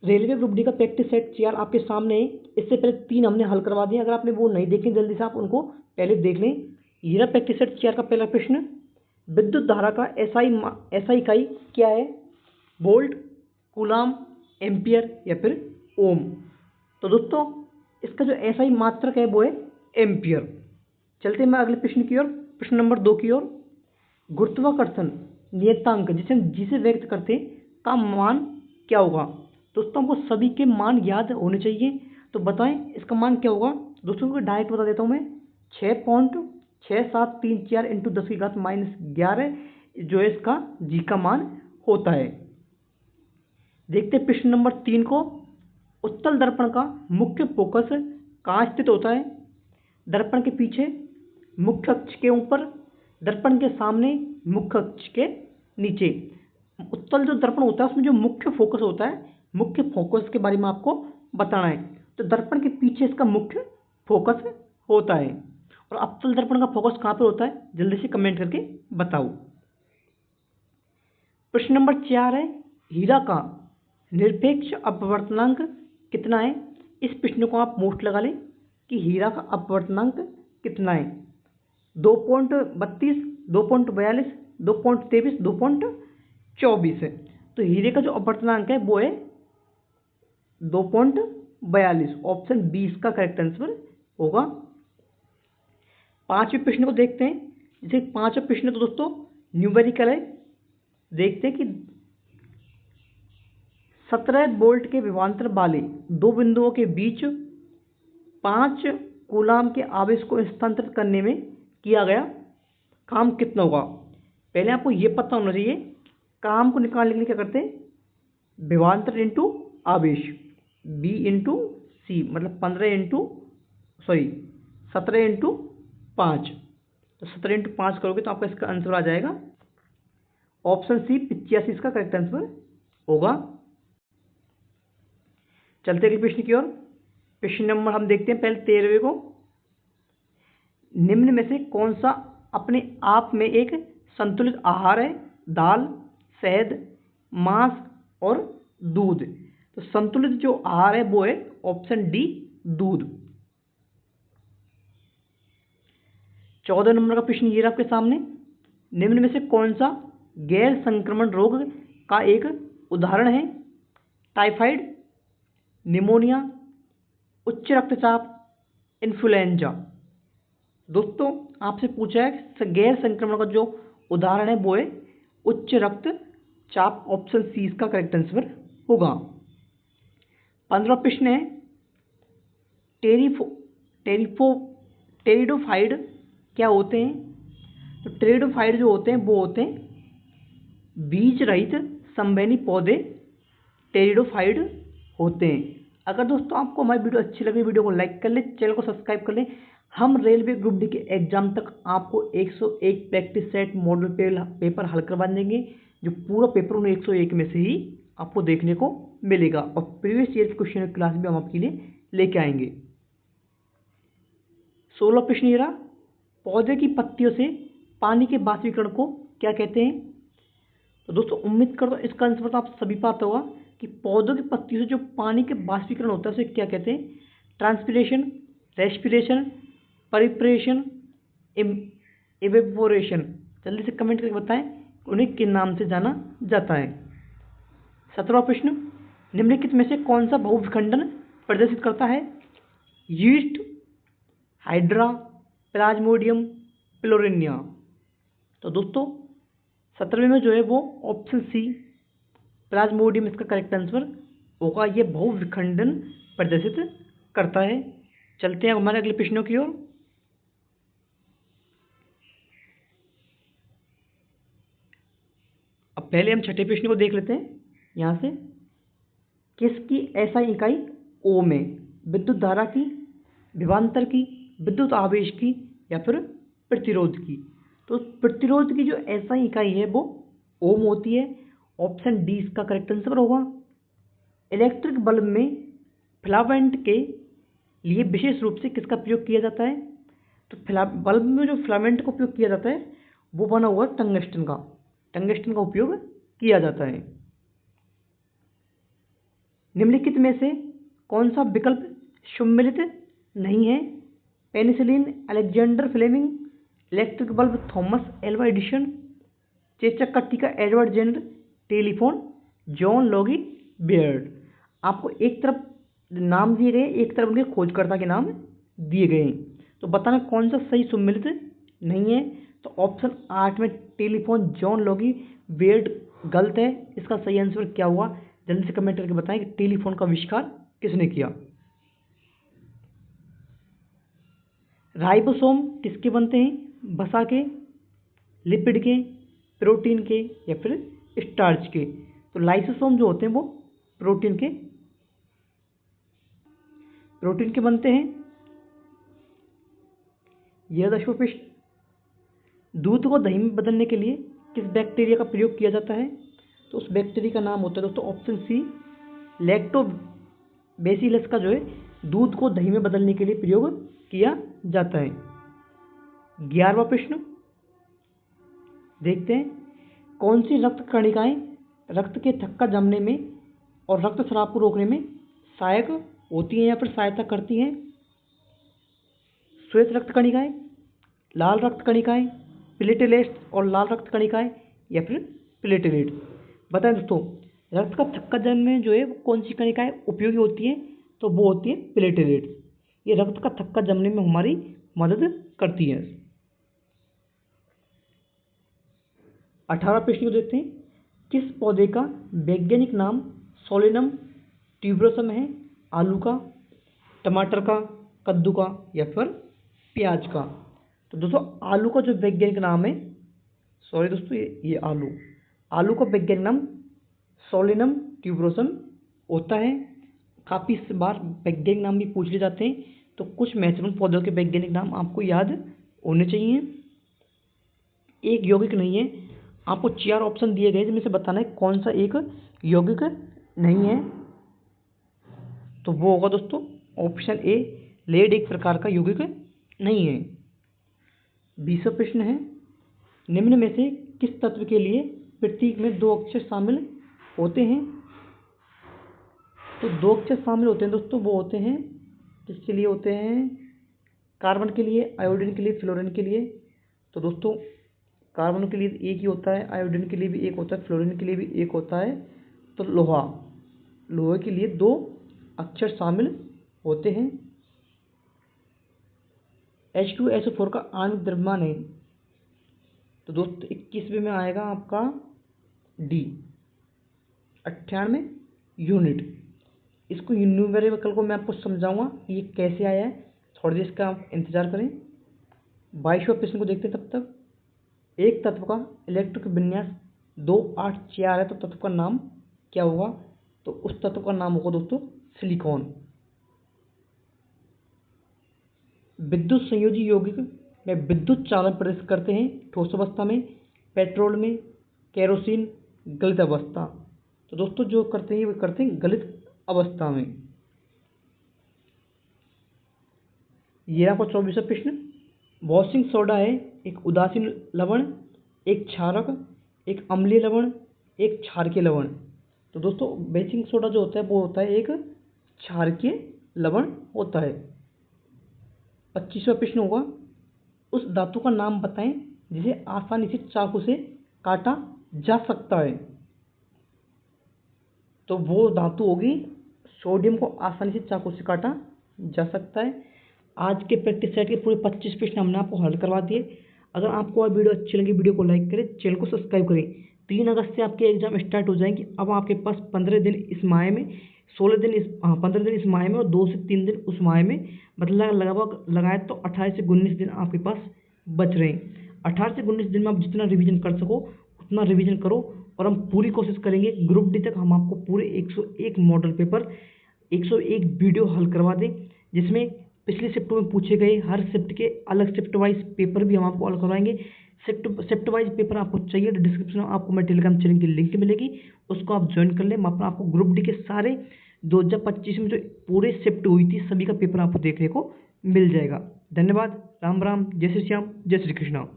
Railway group D का practice set 4 आपके सामने है। इससे पहले 3 हमने हल करवा दिए, अगर आपने वो नहीं देखे जल्दी से आप उनको पहले देख लें। ये रहा प्रैक्टिस सेट 4 का पहला प्रश्न। विद्युत धारा का एसआई इकाई क्या है? वोल्ट, कूलाम, एम्पियर या फिर ओम। तो दोस्तों इसका जो एसआई मात्रक है वो है एम्पियर। चलते हैं मैं अगले प्रश्न की ओर, प्रश्न नंबर 2 की ओर। गुरुत्वाकर्षण नियतांक जिसे व्यक्त करते का मान क्या होगा? दोस्तों हमको सभी के मान याद होने चाहिए, तो बताएं इसका मान क्या होगा। दोस्तों को डायरेक्ट बता देता हूं मैं, 6.6734 इंटू 10⁻⁻11 जो है इसका जी का मान होता है। देखते हैं प्रश्न नंबर 3 को। उत्तल दर्पण का मुख्य फोकस कहाँ स्थित होता है? दर्पण के पीछे, मुख्य अक्ष के ऊपर, दर्पण के सामने, मुख्य अक्ष के नीचे। उत्तल जो दर्पण होता है उसमें जो मुख्य फोकस होता है, मुख्य फोकस के बारे में आपको बताना है। तो दर्पण के पीछे इसका मुख्य फोकस होता है। और अवतल दर्पण का फोकस कहाँ पर होता है, जल्दी से कमेंट करके बताओ। प्रश्न नंबर 4 है, हीरा का निरपेक्ष अपवर्तनांक कितना है? इस प्रश्न को आप मोस्ट लगा लें कि हीरा का अपवर्तनांक कितना है। 2.32, 2.42, 2.23, 2.24 है। तो हीरे का जो अपवर्तनांक है वो है 2.42। ऑप्शन 20 का करेक्ट आंसर होगा। पांचवें प्रश्न को देखते हैं। जैसे पांचवा प्रश्न तो दोस्तों न्यूमेरिकल है। देखते हैं कि 17 वोल्ट के विभवांतर वाले दो बिंदुओं के बीच 5 कूलाम के आवेश को स्थानांतरित करने में किया गया काम कितना होगा। पहले आपको यह पता होना चाहिए, काम को निकालने के लिए क्या करते हैं, विभवांतर इंटू आवेश, बी इंटू सी, मतलब 17 इंटू 5। तो 17 इंटू 5 करोगे तो आपका इसका आंसर आ जाएगा ऑप्शन सी 85। इसका करेक्ट आंसर होगा। चलते अगले प्रश्न की ओर। प्रश्न नंबर हम देखते हैं पहले 13वें को। निम्न में से कौन सा अपने आप में एक संतुलित आहार है? दाल, शहद, मांस और दूध। तो संतुलित जो आहार है वो है ऑप्शन डी, दूध। 14 नंबर का प्रश्न ये रहा आपके सामने। निम्न में से कौन सा गैर संक्रमण रोग का एक उदाहरण है? टाइफाइड, निमोनिया, उच्च रक्तचाप, इन्फ्लुएंजा। दोस्तों आपसे पूछा है कि गैर संक्रमण का जो उदाहरण है वो है उच्च रक्तचाप। ऑप्शन सी इसका करेक्ट आंसर होगा। 15वां प्रश्न है, टेरिडोफाइड क्या होते हैं? तो टेरिडोफाइड जो होते हैं वो होते हैं बीज रहित संवहनी पौधे, टेरिडोफाइड होते हैं। अगर दोस्तों आपको हमारी वीडियो अच्छी लगे, वीडियो को लाइक कर लें, चैनल को सब्सक्राइब कर लें। हम रेलवे ग्रुप डी के एग्जाम तक आपको 101 प्रैक्टिस सेट मॉडल पेपर हल करवा देंगे, जो पूरा पेपर उन 101 में से ही आपको देखने को मिलेगा। और प्रीवियस ईयर की क्वेश्चन क्लास भी हम आपके लिए लेके आएंगे। 16 प्रश्न ये रहा, पौधे की पत्तियों से पानी के बाष्पीकरण को क्या कहते हैं? तो दोस्तों उम्मीद करता हूँ इसका आंसर तो आप सभी पता होगा कि पौधों की पत्तियों से जो पानी के बाष्पीकरण होता है उसे क्या कहते हैं? Transpiration, respiration, perspiration, evaporation. जल्दी से कमेंट करके बताएं उन्हें किन नाम से जाना जाता है। 17वां प्रश्न, निम्नलिखित में से कौन सा बहुविखंडन प्रदर्शित करता है? Yeast, hydra, plasmodium, planaria. तो दोस्तों 17वें में जो है वो ऑप्शन सी प्लाज्मोडियम इसका करेक्ट आंसर होगा। ये बहुविखंडन प्रदर्शित करता है। चलते हैं हमारे अगले प्रश्नों की ओर। अब पहले हम छठे प्रश्न को देख लेते हैं। यहाँ से, किसकी एसआई इकाई ओम है? विद्युत धारा की, विभवांतर की, विद्युत आवेश की या फिर प्रतिरोध की। तो प्रतिरोध की जो एसआई इकाई है वो ओम होती है। ऑप्शन डी इसका करेक्ट आंसर होगा। इलेक्ट्रिक बल्ब में फिलामेंट के लिए विशेष रूप से किसका प्रयोग किया जाता है? तो बल्ब में जो फिलामेंट का उपयोग किया जाता है वो बना हुआ टंगस्टन का। टंगस्टन का उपयोग किया जाता है। निम्नलिखित में से कौन सा विकल्प सम्मिलित नहीं है? Penicillin Alexander Fleming, electric bulb Thomas Alva Edison, चेचक का टीका Edward Jenner, telephone John Logie Baird. आपको एक तरफ नाम दिए गए, एक तरफ उनके खोजकर्ता के नाम दिए गए हैं, तो बताना कौन सा सही सम्मिलित नहीं है। तो ऑप्शन 8 में टेलीफोन जॉन लोगी बेयर्ड गलत है। इसका सही आंसर क्या हुआ, जल्दी से कमेंट करके बताएं कि टेलीफोन का आविष्कार किसने किया। राइबोसोम किसके बनते हैं? वसा के, लिपिड के, प्रोटीन के या फिर स्टार्च के? तो लाइसोसोम जो होते हैं वो प्रोटीन के बनते हैं। यह 10वां प्रश्न, दूध को दही में बदलने के लिए किस बैक्टीरिया का प्रयोग किया जाता है? तो उस बैक्टीरिया का नाम होता है दोस्तों ऑप्शन सी, लैक्टोबैसिलस का जो है दूध को दही में बदलने के लिए प्रयोग किया जाता है। 11वां प्रश्न देखते हैं, कौन सी रक्त कणिकाएं रक्त के थक्का जमने में और रक्त स्राव को रोकने में सहायक होती हैं या फिर सहायता करती हैं? श्वेत रक्त कणिकाएं, लाल रक्त कणिकाएं, प्लेटलेट्स और लाल रक्त कणिकाएं या फिर प्लेटलेट? बताएं दोस्तों, रक्त का थक्का जमने में जो है वो कौन सी कणिकाएं उपयोगी होती हैं? तो वो होती है प्लेटलेट्स। ये रक्त का थक्का जमने में हमारी मदद करती है। 18वां प्रश्न को देखते हैं, किस पौधे का वैज्ञानिक नाम सोलेनम ट्यूबरोसम है? आलू का, टमाटर का, कद्दू का या फिर प्याज का? तो दोस्तों आलू का जो वैज्ञानिक नाम है, सॉरी दोस्तों ये आलू का वैज्ञानिक नाम सोलेनम ट्यूबरोसम होता है। काफ़ी बार वैज्ञानिक नाम भी पूछ लिए जाते हैं, तो कुछ महत्वपूर्ण पौधों के वैज्ञानिक नाम आपको याद होने चाहिए। एक यौगिक नहीं है, आपको 4 ऑप्शन दिए गए जिनमें से बताना है कौन सा एक यौगिक नहीं है। तो वो होगा दोस्तों ऑप्शन ए, लेड एक प्रकार का यौगिक नहीं है। 20वां प्रश्न है, निम्न में से किस तत्व के लिए प्रतीक में 2 अक्षर शामिल होते हैं? तो 2 अक्षर शामिल होते हैं दोस्तों, वो होते हैं किसके लिए होते हैं? कार्बन के लिए, आयोडीन के लिए, फ्लोरीन के लिए। तो दोस्तों कार्बन के लिए एक ही होता है, आयोडीन के लिए भी एक होता है, फ्लोरीन के लिए भी एक होता है। तो लोहे के लिए 2 अक्षर शामिल होते हैं। H2SO4 का आणविक द्रव्यमान है, तो दोस्तों 21वें में आएगा आपका डी, 98 यूनिट। इसको न्यूमेरिकल को मैं आपको समझाऊंगा ये कैसे आया है, थोड़ी देर इसका आप इंतजार करें। 22वां प्रश्न को देखते हैं। तब तक, एक तत्व का इलेक्ट्रिक विन्यास 2, 8, 4 है, तो तत्व का नाम क्या होगा? तो उस तत्व का नाम होगा दोस्तों सिलिकॉन। विद्युत संयोजी यौगिक में विद्युत चालन प्रदर्शित करते हैं ठोस अवस्था में, पेट्रोल में, केरोसिन, गलित अवस्था? तो दोस्तों जो करते हैं वो करते हैं गलित अवस्था में। ये आपका 24वां प्रश्न, वॉशिंग सोडा है एक उदासीन लवण, एक क्षारक, एक अम्लीय लवण, एक क्षारकीय लवण? तो दोस्तों बेकिंग सोडा जो होता है वो होता है एक क्षारकीय लवण होता है। 25वां प्रश्न होगा, उस धातु का नाम बताएं जिसे आसानी से चाकू से काटा जा सकता है? तो वो धातु होगी सोडियम को आसानी से चाकू से काटा जा सकता है। आज के प्रैक्टिस सेट के पूरे 25 प्रश्न हमने आपको हल करवा दिए। अगर आपको और वीडियो अच्छी लगी, वीडियो को लाइक करें, चैनल को सब्सक्राइब करें। 3 अगस्त से आपके एग्जाम स्टार्ट हो जाएंगे। अब आपके पास 15 दिन इस माह में, 15 दिन इस माह में और 2 से 3 दिन उस माह में, मतलब लगाए तो 18 से 19 दिन आपके पास बच रहे हैं। 18 से 19 दिन में आप जितना रिवीजन कर सको उतना रिवीजन करो, और हम पूरी कोशिश करेंगे ग्रुप डी तक हम आपको पूरे 101 मॉडल पेपर, 101 वीडियो हल करवा दें, जिसमें पिछले शिफ्ट में पूछे गए हर शिफ्ट के अलग शिफ्ट वाइज पेपर भी हम आपको हल करवाएंगे। शिफ्ट वाइज पेपर आपको चाहिए तो डिस्क्रिप्शन में आपको मैं टेलीग्राम चैनल की लिंक मिलेगी, उसको आप ज्वाइन कर लें। वहाँ पर आपको ग्रुप डी के सारे 2025 में जो पूरे शिफ्ट हुई थी सभी का पेपर आपको देखने को मिल जाएगा। धन्यवाद। राम राम, जय श्री श्याम, जय श्री कृष्णा।